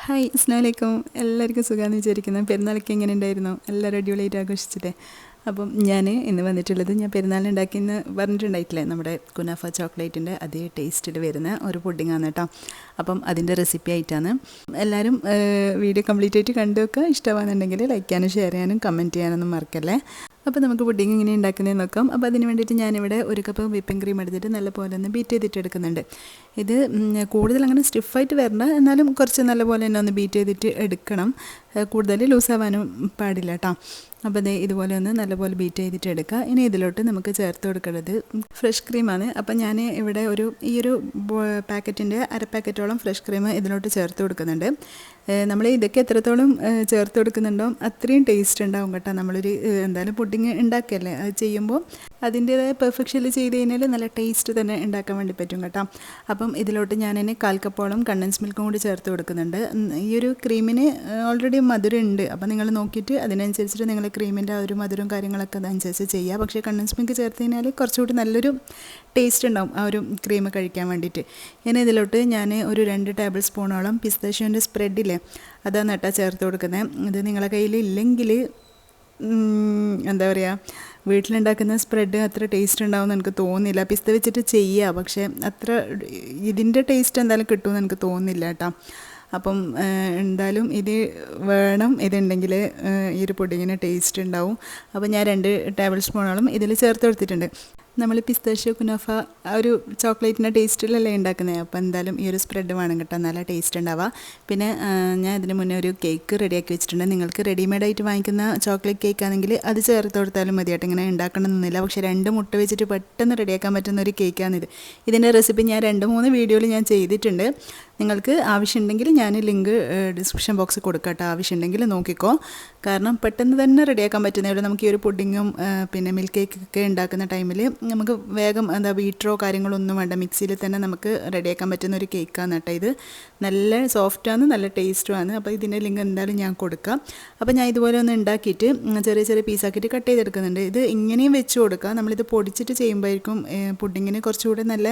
Hi അസ്സലാമലൈക്കും. എല്ലാവർക്കും സുഖമാണെന്ന് വിചാരിക്കുന്നു. പെരുന്നാളൊക്കെ എങ്ങനെ ഉണ്ടായിരുന്നു? എല്ലാവരും അടിപൊളിയായിട്ട് ആഘോഷിച്ചിട്ടേ. അപ്പം ഞാൻ ഇന്ന് വന്നിട്ടുള്ളത് ഞാൻ പെരുന്നാളിന് ഉണ്ടാക്കിയെന്ന് പറഞ്ഞിട്ടുണ്ടായിട്ടില്ലേ, നമ്മുടെ കുനാഫ ചോക്ലേറ്റിൻ്റെ അതേ ടേസ്റ്റിൽ വരുന്ന ഒരു പുഡിങ്ങാണ് കേട്ടോ. അപ്പം അതിൻ്റെ റെസിപ്പി ആയിട്ടാണ്. എല്ലാവരും വീഡിയോ കംപ്ലീറ്റ് ആയിട്ട് കണ്ടു വെക്കുക. ഇഷ്ടമാണെന്നുണ്ടെങ്കിൽ ലൈക്ക് ചെയ്യാനും ഷെയർ ചെയ്യാനും കമൻറ്റ് ചെയ്യാനൊന്നും മറക്കല്ലേ. അപ്പോൾ നമുക്ക് പുഡിങ് ഇങ്ങനെ ഉണ്ടാക്കുന്നതെന്ന് നോക്കാം. അപ്പോൾ അതിന് വേണ്ടിയിട്ട് ഞാനിവിടെ ഒരു കപ്പ് വിപ്പിംഗ് ക്രീം എടുത്തിട്ട് നല്ലപോലെ ഒന്ന് ബീറ്റ് ചെയ്തിട്ട് എടുക്കുന്നുണ്ട്. ഇത് കൂടുതൽ അങ്ങനെ സ്റ്റിഫായിട്ട് വരണ്ട, എന്നാലും കുറച്ച് നല്ലപോലെ തന്നെ ഒന്ന് ബീറ്റ് ചെയ്തിട്ട് എടുക്കണം. കൂടുതൽ ലൂസാവാനും പാടില്ല കേട്ടോ. അപ്പോൾ ഇതുപോലെ ഒന്ന് നല്ലപോലെ ബീറ്റ് ചെയ്തിട്ട് എടുക്കുക. ഇനി ഇതിലോട്ട് നമുക്ക് ചേർത്ത് കൊടുക്കേണ്ടത് ഫ്രഷ് ക്രീമാണ്. അപ്പം ഞാൻ ഇവിടെ ഈ ഒരു പാക്കറ്റിൻ്റെ അര പാക്കറ്റോളം ഫ്രഷ് ക്രീം ഇതിലോട്ട് ചേർത്ത് കൊടുക്കുന്നുണ്ട്. നമ്മൾ ഇതൊക്കെ എത്രത്തോളം ചേർത്ത് കൊടുക്കുന്നുണ്ടോ അത്രയും ടേസ്റ്റ് ഉണ്ടാവും കേട്ടോ. നമ്മളൊരു എന്തായാലും പുഡിങ് ഉണ്ടാക്കിയല്ലേ, അത് ചെയ്യുമ്പോൾ അതിൻ്റേതായ പെർഫെക്ഷനിൽ ചെയ്ത് കഴിഞ്ഞാൽ നല്ല ടേസ്റ്റ് തന്നെ ഉണ്ടാക്കാൻ വേണ്ടി പറ്റും കേട്ടോ. അപ്പം ഇതിലോട്ട് ഞാനിനി 1/4 കപ്പോളം കണ്ടൻസ് മിൽക്കും കൂടി ചേർത്ത് കൊടുക്കുന്നുണ്ട്. ഈ ഒരു ക്രീമിന് ഓൾറെഡി മധുരം ഉണ്ട്. അപ്പം നിങ്ങൾ നോക്കിയിട്ട് അതിനനുസരിച്ചിട്ട് നിങ്ങൾ ക്രീമിൻ്റെ ആ ഒരു മധുരവും കാര്യങ്ങളൊക്കെ അതനുസരിച്ച് ചെയ്യുക. പക്ഷേ കണ്ടൻസ് മിൽക്ക് ചേർത്ത് കഴിഞ്ഞാൽ കുറച്ചുകൂടി നല്ലൊരു ടേസ്റ്റ് ഉണ്ടാവും ആ ഒരു ക്രീം കഴിക്കാൻ വേണ്ടിയിട്ട്. ഇനി ഇതിലോട്ട് ഞാൻ ഒരു 2 ടേബിൾ സ്പൂണോളം പിസ്താഷ്യോൻ്റെ സ്പ്രെഡില്ലേ, അതാണ് കേട്ടോ ചേർത്ത് കൊടുക്കുന്നത്. ഇത് നിങ്ങളുടെ കയ്യിൽ ഇല്ലെങ്കിൽ എന്താ പറയുക, വീട്ടിലുണ്ടാക്കുന്ന സ്പ്രെഡ് അത്ര ടേസ്റ്റ് ഉണ്ടാവുമെന്ന് എനിക്ക് തോന്നുന്നില്ല. പിസ്ത വെച്ചിട്ട് ചെയ്യുക, പക്ഷേ അത്ര ഇതിൻ്റെ ടേസ്റ്റ് എന്തായാലും കിട്ടുമെന്ന് എനിക്ക് തോന്നുന്നില്ല കേട്ടോ. അപ്പം എന്തായാലും ഇത് വേണം, ഇതുണ്ടെങ്കിൽ ഈ ഒരു പുഡിങ്ങിന് ടേസ്റ്റ് ഉണ്ടാവും. അപ്പോൾ ഞാൻ 2 ടേബിൾ സ്പൂണോളം ഇതിൽ ചേർത്ത് കൊടുത്തിട്ടുണ്ട്. നമ്മൾ പിസ്താഷ്യോ കുനാഫ ആ ഒരു ചോക്ലേറ്റിൻ്റെ ടേസ്റ്റിലല്ലേ ഉണ്ടാക്കുന്നത്. അപ്പോൾ എന്തായാലും ഈ ഒരു സ്പ്രെഡ് വേണം കേട്ടോ, നല്ല ടേസ്റ്റ് ഉണ്ടാവുക. പിന്നെ ഞാൻ ഇതിന് മുന്നേ ഒരു കേക്ക് റെഡിയാക്കി വെച്ചിട്ടുണ്ട്. നിങ്ങൾക്ക് റെഡിമെയ്ഡായിട്ട് വാങ്ങിക്കുന്ന ചോക്ലേറ്റ് കേക്ക് ആണെങ്കിൽ അത് ചേർത്ത് കൊടുത്താലും മതിയായിട്ട്, ഇങ്ങനെ ഉണ്ടാക്കണമെന്നൊന്നുമില്ല. പക്ഷേ 2 മുട്ട വെച്ചിട്ട് പെട്ടെന്ന് റെഡിയാക്കാൻ പറ്റുന്ന ഒരു കേക്കാണിത്. ഇതിൻ്റെ റെസിപ്പി ഞാൻ 2-3 വീഡിയോയിൽ ഞാൻ ചെയ്തിട്ടുണ്ട്. നിങ്ങൾക്ക് ആവശ്യമുണ്ടെങ്കിൽ ഞാൻ ലിങ്ക് ഡിസ്ക്രിപ്ഷൻ ബോക്സിൽ കൊടുക്കാം കേട്ടോ. ആവശ്യമുണ്ടെങ്കിൽ നോക്കിക്കോ. കാരണം പെട്ടെന്ന് തന്നെ റെഡിയാക്കാൻ പറ്റുന്നതുകൊണ്ട് നമുക്ക് ഈ ഒരു പുഡിങ്ങും പിന്നെ മിൽക്ക് കേക്കൊക്കെ ഉണ്ടാക്കുന്ന ടൈമിൽ നമുക്ക് വേഗം ബീറ്ററോ കാര്യങ്ങളൊന്നും വേണ്ട, മിക്സിയിൽ തന്നെ നമുക്ക് റെഡിയാക്കാൻ പറ്റുന്ന ഒരു കേക്കാണ് കേട്ടോ. ഇത് നല്ല സോഫ്റ്റാണ്, നല്ല ടേസ്റ്റുമാണ്. അപ്പോൾ ഇതിൻ്റെ ലിങ്ക് എന്തായാലും ഞാൻ കൊടുക്കാം. അപ്പോൾ ഞാൻ ഇതുപോലെ ഒന്ന് ഉണ്ടാക്കിയിട്ട് ചെറിയ ചെറിയ പീസാക്കിയിട്ട് കട്ട് ചെയ്തെടുക്കുന്നുണ്ട്. ഇത് ഇങ്ങനെയും വെച്ച് കൊടുക്കുക. നമ്മളിത് പൊടിച്ചിട്ട് ചെയ്യുമ്പോഴേക്കും പുഡിങ്ങിന് കുറച്ചുകൂടെ നല്ല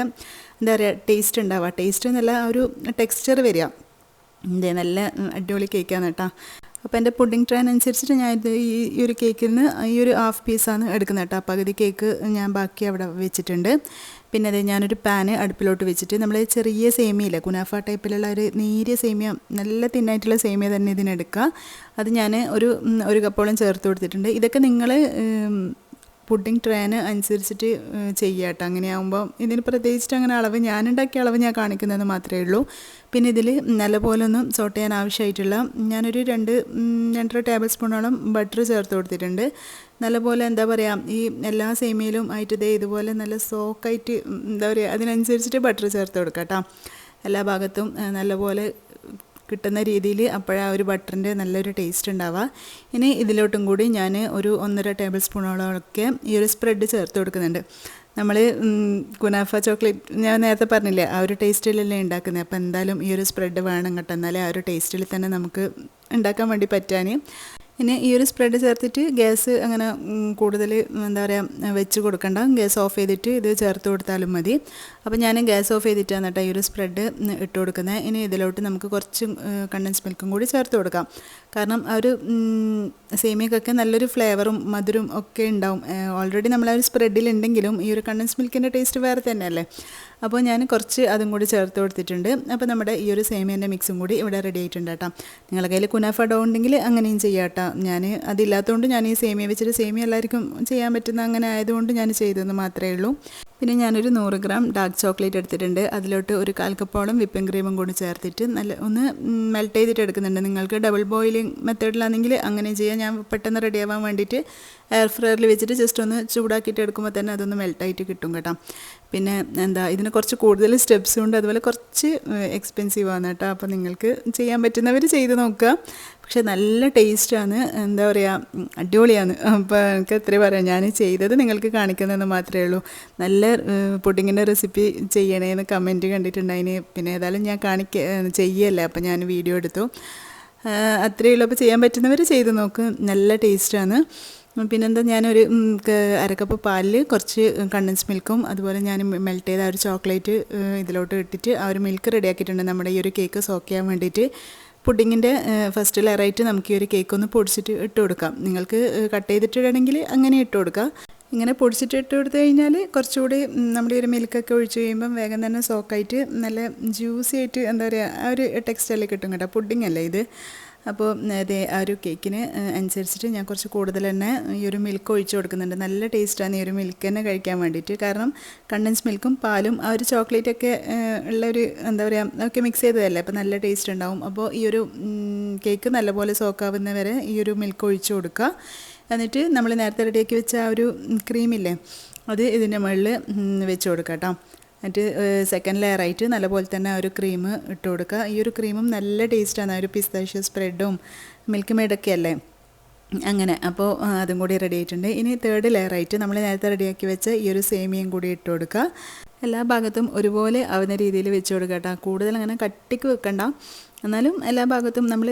എന്താ പറയുക ടേസ്റ്റ് ഉണ്ടാവുക. ടേസ്റ്റ് നല്ല ഒരു ടെക്സ്ചർ വരിക. നല്ല അടിപൊളി കേക്കാണ് കേട്ടോ. അപ്പോൾ എൻ്റെ പുഡിങ് ട്രെയിൻ അനുസരിച്ചിട്ട് ഞാൻ ഈ ഒരു കേക്കിൽ നിന്ന് ഈ ഒരു 1/2 പീസാണ് എടുക്കുന്നത് കേട്ടോ. പകുതി കേക്ക് ഞാൻ ബാക്കി അവിടെ വെച്ചിട്ടുണ്ട്. പിന്നെ അത് ഞാനൊരു പാന് അടുപ്പിലോട്ട് വെച്ചിട്ട് നമ്മൾ ചെറിയ സേമിയയില്ല, കുനാഫ ടൈപ്പിലുള്ള ഒരു നേരിയ സേമിയ, നല്ല തിന്നായിട്ടുള്ള സേമിയ തന്നെ ഇതിനെടുക്കുക. അത് ഞാൻ ഒരു കപ്പോളം ചേർത്ത് കൊടുത്തിട്ടുണ്ട്. ഇതൊക്കെ നിങ്ങൾ പുഡിങ് ട്രെയിന് അനുസരിച്ചിട്ട് ചെയ്യുക കേട്ടോ. അങ്ങനെയാകുമ്പോൾ ഇതിന് പ്രത്യേകിച്ചിട്ട് അങ്ങനെ അളവ്, ഞാനുണ്ടാക്കിയ അളവ് ഞാൻ കാണിക്കുന്നത് മാത്രമേ ഉള്ളൂ. പിന്നെ ഇതിൽ നല്ലപോലെ ഒന്ന് സോട്ട് ചെയ്യാൻ ആവശ്യമായിട്ടുള്ള ഞാനൊരു 2-2.5 ടേബിൾ സ്പൂണോളം ബട്ടർ ചേർത്ത് കൊടുത്തിട്ടുണ്ട്. നല്ലപോലെ എന്താ പറയുക, ഈ എല്ലാ സേമിയയിലും ആയിട്ട് ഇതുപോലെ നല്ല സോക്കായിട്ട് എന്താ പറയുക, അതിനനുസരിച്ചിട്ട് ബട്ടർ ചേർത്ത് കൊടുക്കാം കേട്ടോ. എല്ലാ ഭാഗത്തും നല്ലപോലെ കിട്ടുന്ന രീതിയിൽ, അപ്പോഴാ ഒരു ബട്ടറിൻ്റെ നല്ലൊരു ടേസ്റ്റ് ഉണ്ടാവുക. ഇനി ഇതിലോട്ടും കൂടി ഞാൻ ഒരു 1.5 ടേബിൾ സ്പൂണോളമൊക്കെ ഈ ഒരു സ്പ്രെഡ് ചേർത്ത് കൊടുക്കുന്നുണ്ട്. നമ്മൾ കുനാഫ ചോക്ലേറ്റ് ഞാൻ നേരത്തെ പറഞ്ഞില്ലേ, ആ ഒരു ടേസ്റ്റിലല്ലേ ഉണ്ടാക്കുന്നത്. അപ്പോൾ എന്തായാലും ഈ ഒരു സ്പ്രെഡ് വേണം കേട്ടോ, എന്നാലേ ആ ഒരു ടേസ്റ്റിൽ തന്നെ നമുക്ക് ഉണ്ടാക്കാൻ വേണ്ടി പറ്റാൻ. ഇനി ഈ ഒരു സ്പ്രെഡ് ചേർത്തിട്ട് ഗ്യാസ് അങ്ങനെ കൂടുതൽ എന്താ പറയുക വെച്ച് കൊടുക്കണ്ട, ഗ്യാസ് ഓഫ് ചെയ്തിട്ട് ഇത് ചേർത്ത് കൊടുത്താലും മതി. അപ്പോൾ ഞാൻ ഗ്യാസ് ഓഫ് ചെയ്തിട്ടാണ് കേട്ടോ ഈ ഒരു സ്പ്രെഡ് ഇട്ട് കൊടുക്കുന്നത്. ഇനി ഇതിലോട്ട് നമുക്ക് കുറച്ച് കണ്ടൻസ് മിൽക്കും കൂടി ചേർത്ത് കൊടുക്കാം. കാരണം ആ ഒരു സേമിയക്കൊക്കെ നല്ലൊരു ഫ്ലേവറും മധുരം ഒക്കെ ഉണ്ടാവും. ഓൾറെഡി നമ്മൾ ആ ഒരു സ്പ്രെഡിലുണ്ടെങ്കിലും ഈ ഒരു കണ്ടൻസ് മിൽക്കിൻ്റെ ടേസ്റ്റ് വേറെ തന്നെയല്ലേ. അപ്പോൾ ഞാൻ കുറച്ച് അതും കൂടി ചേർത്ത് കൊടുത്തിട്ടുണ്ട്. അപ്പോൾ നമ്മുടെ ഈ ഒരു സേമിയൻ്റെ മിക്സും കൂടി ഇവിടെ റെഡി ആയിട്ടുണ്ട് കേട്ടോ. നിങ്ങളുടെ കയ്യിൽ കുനാഫ ഡോ ഉണ്ടെങ്കിൽ അങ്ങനെയും ചെയ്യാം കേട്ടോ. ഞാൻ അതില്ലാത്തതുകൊണ്ട് ഞാൻ ഈ സേമിയ വെച്ചിട്ട്, സേമിയ എല്ലാവർക്കും ചെയ്യാൻ പറ്റുന്ന അങ്ങനെ ആയതുകൊണ്ട് ഞാൻ ചെയ്തതെന്ന് മാത്രമേ ഉള്ളൂ. പിന്നെ ഞാനൊരു 100 ഗ്രാം ഡാർക്ക് ചോക്ലേറ്റ് എടുത്തിട്ടുണ്ട്. അതിലോട്ട് ഒരു 1/4 കപ്പോളം വിപ്പിംഗ് ക്രീമും കൂടി ചേർത്തിട്ട് നല്ല ഒന്ന് മെൽറ്റ് ചെയ്തിട്ട് എടുക്കുന്നുണ്ട്. നിങ്ങൾക്ക് ഡബിൾ ബോയിലിംഗ് മെത്തേഡിലാണെങ്കിൽ അങ്ങനെ ചെയ്യാം. ഞാൻ പെട്ടെന്ന് റെഡിയാവാൻ വേണ്ടിയിട്ട് എയർ ഫ്രയറിൽ വെച്ചിട്ട് ജസ്റ്റ് ഒന്ന് ചൂടാക്കിയിട്ട് എടുക്കുമ്പോൾ തന്നെ അതൊന്ന് മെൽട്ടായിട്ട് കിട്ടും കേട്ടോ. പിന്നെ ഇതിന് കുറച്ച് കൂടുതൽ സ്റ്റെപ്സും ഉണ്ട്, അതുപോലെ കുറച്ച് എക്സ്പെൻസീവാണ് കേട്ടോ. അപ്പോൾ നിങ്ങൾക്ക് ചെയ്യാൻ പറ്റുന്നവർ ചെയ്ത് നോക്കുക. പക്ഷേ നല്ല ടേസ്റ്റാണ്, എന്താ പറയുക അടിപൊളിയാണ്. അപ്പോൾ എനിക്ക് എത്രയും പറയാം, ഞാൻ ചെയ്തത് നിങ്ങൾക്ക് കാണിക്കുന്നതെന്ന് മാത്രമേ ഉള്ളൂ. നല്ല പുഡിങ്ങിൻ്റെ റെസിപ്പി ചെയ്യണേന്ന് കമൻറ്റ് കണ്ടിട്ടുണ്ടായിന്. പിന്നെ ഏതായാലും ഞാൻ ചെയ്യല്ലേ, അപ്പോൾ ഞാൻ വീഡിയോ എടുത്തു. അത്രയേ ഉള്ളൂ. അപ്പോൾ ചെയ്യാൻ പറ്റുന്നവർ ചെയ്ത് നോക്ക്, നല്ല ടേസ്റ്റാണ്. പിന്നെന്താ, ഞാനൊരു 1/2 കപ്പ് പാലിൽ കുറച്ച് കണ്ടൻസ് മിൽക്കും അതുപോലെ ഞാൻ മെൽറ്റ് ചെയ്ത ആ ഒരു ചോക്ലേറ്റ് ഇതിലോട്ട് ഇട്ടിട്ട് ആ ഒരു മിൽക്ക് റെഡിയാക്കിയിട്ടുണ്ട് നമ്മുടെ ഈ ഒരു കേക്ക് സോക്ക് ചെയ്യാൻ വേണ്ടിയിട്ട്. പുഡിങ്ങിൻ്റെ ഫസ്റ്റ് ലെയറായിട്ട് നമുക്ക് ഈ ഒരു കേക്ക് ഒന്ന് പൊടിച്ചിട്ട് ഇട്ട് കൊടുക്കാം. നിങ്ങൾക്ക് കട്ട് ചെയ്തിട്ടിടണമെങ്കിൽ അങ്ങനെ ഇട്ട് കൊടുക്കാം. ഇങ്ങനെ പൊടിച്ചിട്ട് ഇട്ട് കൊടുത്തു കഴിഞ്ഞാൽ കുറച്ചുകൂടി നമ്മുടെ ഒരു മിൽക്കൊക്കെ ഒഴിച്ച് കഴിയുമ്പം വേഗം തന്നെ സോക്കായിട്ട് നല്ല ജ്യൂസി ആയിട്ട് എന്താ പറയുക ആ ഒരു ടെക്സ്റ്റൈലിൽ കിട്ടും കേട്ടോ. പുഡിങ് അല്ലേ ഇത്. അപ്പോൾ അതേ ആ ഒരു കേക്കിന് അനുസരിച്ചിട്ട് ഞാൻ കുറച്ച് കൂടുതൽ തന്നെ ഈ ഒരു മിൽക്ക് ഒഴിച്ച് കൊടുക്കുന്നുണ്ട്. നല്ല ടേസ്റ്റാണ് ഈ ഒരു മിൽക്ക് തന്നെ കഴിക്കാൻ വേണ്ടിയിട്ട്. കാരണം കണ്ടൻസ് മിൽക്കും പാലും ആ ഒരു ചോക്ലേറ്റൊക്കെ ഉള്ളൊരു എന്താ പറയുക ഒക്കെ മിക്സ് ചെയ്തതല്ലേ, അപ്പോൾ നല്ല ടേസ്റ്റ് ഉണ്ടാവും. അപ്പോൾ ഈ ഒരു കേക്ക് നല്ലപോലെ സോക്കാവുന്ന വരെ ഈ ഒരു മിൽക്ക് ഒഴിച്ച് കൊടുക്കുക. എന്നിട്ട് നമ്മൾ നേരത്തെ റെഡിയാക്കി വെച്ച ആ ഒരു ക്രീമില്ലേ അത് ഇതിൻ്റെ മുകളിൽ വെച്ച് കൊടുക്കുക കേട്ടോ. എന്നിട്ട് സെക്കൻഡ് ലെയറായിട്ട് നല്ലപോലെ തന്നെ ആ ഒരു ക്രീം ഇട്ട് കൊടുക്കുക. ഈ ഒരു ക്രീമും നല്ല ടേസ്റ്റാണ്. ആ ഒരു പിസ്താഷ്യോ സ്പ്രെഡും മിൽക്ക് മെയ്ഡൊക്കെ അല്ലേ അങ്ങനെ. അപ്പോൾ അതും കൂടി റെഡി ആയിട്ടുണ്ട്. ഇനി തേർഡ് ലെയറായിട്ട് നമ്മൾ നേരത്തെ റെഡിയാക്കി വെച്ച ഈ ഒരു സേമിയയും കൂടി ഇട്ട് കൊടുക്കുക. എല്ലാ ഭാഗത്തും ഒരുപോലെ ആവുന്ന രീതിയിൽ വെച്ച് കൊടുക്കുക കേട്ടോ. കൂടുതൽ അങ്ങനെ കട്ടിക്ക് വെക്കണ്ട, എന്നാലും എല്ലാ ഭാഗത്തും നമ്മൾ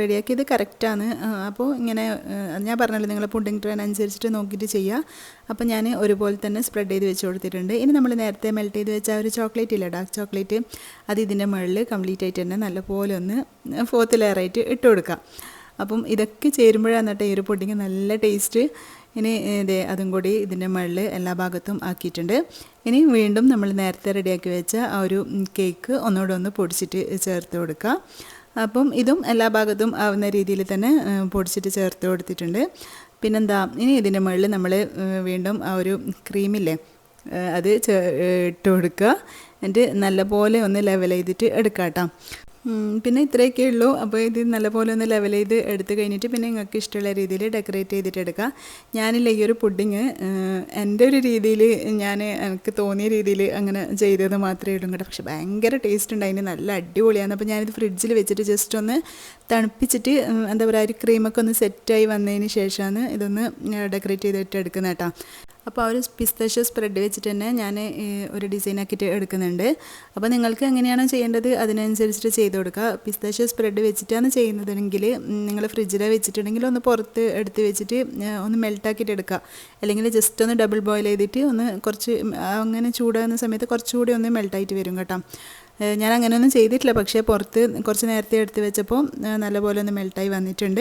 റെഡിയാക്കിയത് കറക്റ്റാണ്. അപ്പോൾ ഇങ്ങനെ ഞാൻ പറഞ്ഞല്ലോ നിങ്ങൾ പുഡിംഗ് ട്രെയിൻ അനുസരിച്ചിട്ട് നോക്കിയിട്ട് ചെയ്യുക. അപ്പോൾ ഞാൻ ഒരുപോലെ തന്നെ സ്പ്രെഡ് ചെയ്ത് വെച്ച് കൊടുത്തിട്ടുണ്ട്. ഇനി നമ്മൾ നേരത്തെ മെൽറ്റ് ചെയ്ത് വെച്ച ആ ഒരു ചോക്ലേറ്റ് ഇല്ല, ഡാർക്ക് ചോക്ലേറ്റ്, അത് ഇതിൻ്റെ മുകളിൽ കംപ്ലീറ്റ് ആയിട്ട് തന്നെ നല്ലപോലെ ഒന്ന് ഫോർത്ത് ലെയറായിട്ട് ഇട്ട് കൊടുക്കുക. അപ്പം ഇതൊക്കെ ചേരുമ്പോഴാണ് കേട്ടോ ഈ ഒരു പുഡിങ് നല്ല ടേസ്റ്റ്. ഇനി ഇതേ അതും കൂടി ഇതിൻ്റെ മുകളിൽ എല്ലാ ഭാഗത്തും ആക്കിയിട്ടുണ്ട്. ഇനി വീണ്ടും നമ്മൾ നേരത്തെ റെഡിയാക്കി വെച്ച ആ ഒരു കേക്ക് ഒന്നുകൂടെ ഒന്ന് പൊടിച്ചിട്ട് ചേർത്ത് കൊടുക്കുക. അപ്പം ഇതും എല്ലാ ഭാഗത്തും ആവുന്ന രീതിയിൽ തന്നെ പൊടിച്ചിട്ട് ചേർത്ത് കൊടുത്തിട്ടുണ്ട്. പിന്നെന്താ, ഇനി ഇതിൻ്റെ മുകളിൽ നമ്മൾ വീണ്ടും ആ ഒരു ക്രീമില്ലേ അത് ഇട്ട് കൊടുക്കുക. എന്നിട്ട് നല്ലപോലെ ഒന്ന് ലെവൽ ചെയ്തിട്ട് എടുക്കാം കേട്ടോ. പിന്നെ ഇത്രയൊക്കെ ഉള്ളൂ. അപ്പോൾ ഇത് നല്ലപോലെ ഒന്ന് ലെവൽ ചെയ്ത് എടുത്ത് കഴിഞ്ഞിട്ട് പിന്നെ നിങ്ങൾക്ക് ഇഷ്ടമുള്ള രീതിയിൽ ഡെക്കറേറ്റ് ചെയ്തിട്ട് എടുക്കാം. ഞാനില്ല ഈ ഒരു പുഡിങ് എൻ്റെ ഒരു രീതിയിൽ എനിക്ക് തോന്നിയ രീതിയിൽ അങ്ങനെ ചെയ്തത് മാത്രമേ ഉള്ളൂ കേട്ടോ. പക്ഷെ ഭയങ്കര ടേസ്റ്റ് ഉണ്ടായിന്, നല്ല അടിപൊളിയാണ്. അപ്പോൾ ഞാനിത് ഫ്രിഡ്ജിൽ വെച്ചിട്ട് ജസ്റ്റ് ഒന്ന് തണുപ്പിച്ചിട്ട് എന്താ പറയുക ഒരു ക്രീമൊക്കെ ഒന്ന് സെറ്റായി വന്നതിന് ശേഷമാണ് ഇതൊന്ന് ഡെക്കറേറ്റ് ചെയ്തിട്ട് എടുക്കുന്നത് കേട്ടോ. അപ്പോൾ ആ ഒരു പിസ്താഷ്യോ സ്പ്രെഡ് വെച്ചിട്ട് തന്നെ ഞാൻ ഒരു ഡിസൈൻ ആക്കിയിട്ട് എടുക്കുന്നുണ്ട്. അപ്പോൾ നിങ്ങൾക്ക് എങ്ങനെയാണോ ചെയ്യേണ്ടത് അതിനനുസരിച്ചിട്ട് ചെയ്ത് കൊടുക്കുക. പിസ്താഷ്യോ സ്പ്രെഡ് വെച്ചിട്ടാണ് ചെയ്യുന്നതെങ്കിൽ നിങ്ങൾ ഫ്രിഡ്ജിൽ വെച്ചിട്ടുണ്ടെങ്കിൽ ഒന്ന് പുറത്ത് എടുത്ത് വെച്ചിട്ട് ഒന്ന് മെൽട്ടാക്കിയിട്ട് എടുക്കുക. അല്ലെങ്കിൽ ജസ്റ്റ് ഒന്ന് ഡബിൾ ബോയിൽ ചെയ്തിട്ട് ഒന്ന് കുറച്ച് അങ്ങനെ ചൂടാകുന്ന സമയത്ത് കുറച്ചുകൂടി ഒന്ന് മെൽട്ടായിട്ട് വരും കേട്ടോ. ഞാൻ അങ്ങനെയൊന്നും ചെയ്തിട്ടില്ല, പക്ഷേ പുറത്ത് കുറച്ച് നേരത്തെ എടുത്ത് വെച്ചപ്പോൾ നല്ലപോലെ ഒന്ന് മെൽട്ടായി വന്നിട്ടുണ്ട്.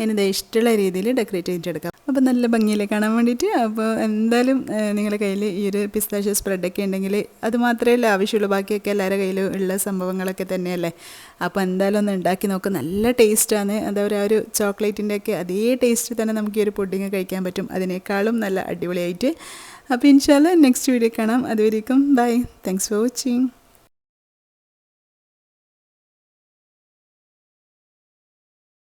ഇനി ഇഷ്ടമുള്ള രീതിയിൽ ഡെക്കറേറ്റ് ചെയ്തിട്ടെടുക്കാം. അപ്പോൾ നല്ല ഭംഗിയിൽ കാണാൻ വേണ്ടിയിട്ട്. അപ്പോൾ എന്തായാലും നിങ്ങളുടെ കയ്യിൽ ഈ ഒരു പിസ്താഷ്യോ സ്പ്രെഡൊക്കെ ഉണ്ടെങ്കിൽ അത് മാത്രമേ ആവശ്യമുള്ളൂ, ബാക്കിയൊക്കെ എല്ലാവരുടെ കയ്യിലും ഉള്ള സംഭവങ്ങളൊക്കെ തന്നെയല്ലേ. അപ്പോൾ എന്തായാലും ഒന്ന് ഉണ്ടാക്കി നോക്കുക, നല്ല ടേസ്റ്റാണ്. എന്താ പറയുക ഒരു ചോക്ലേറ്റിൻ്റെയൊക്കെ അതേ ടേസ്റ്റ് തന്നെ നമുക്ക് ഈ ഒരു പുഡിങ് കഴിക്കാൻ പറ്റും, അതിനേക്കാളും നല്ല അടിപൊളിയായിട്ട്. അപ്പോൾ ഇൻഷാല്ലാ നെക്സ്റ്റ് വീഡിയോ കാണാം. അതുവരേക്കും ബൈ, താങ്ക്സ് ഫോർ വാച്ചിങ്.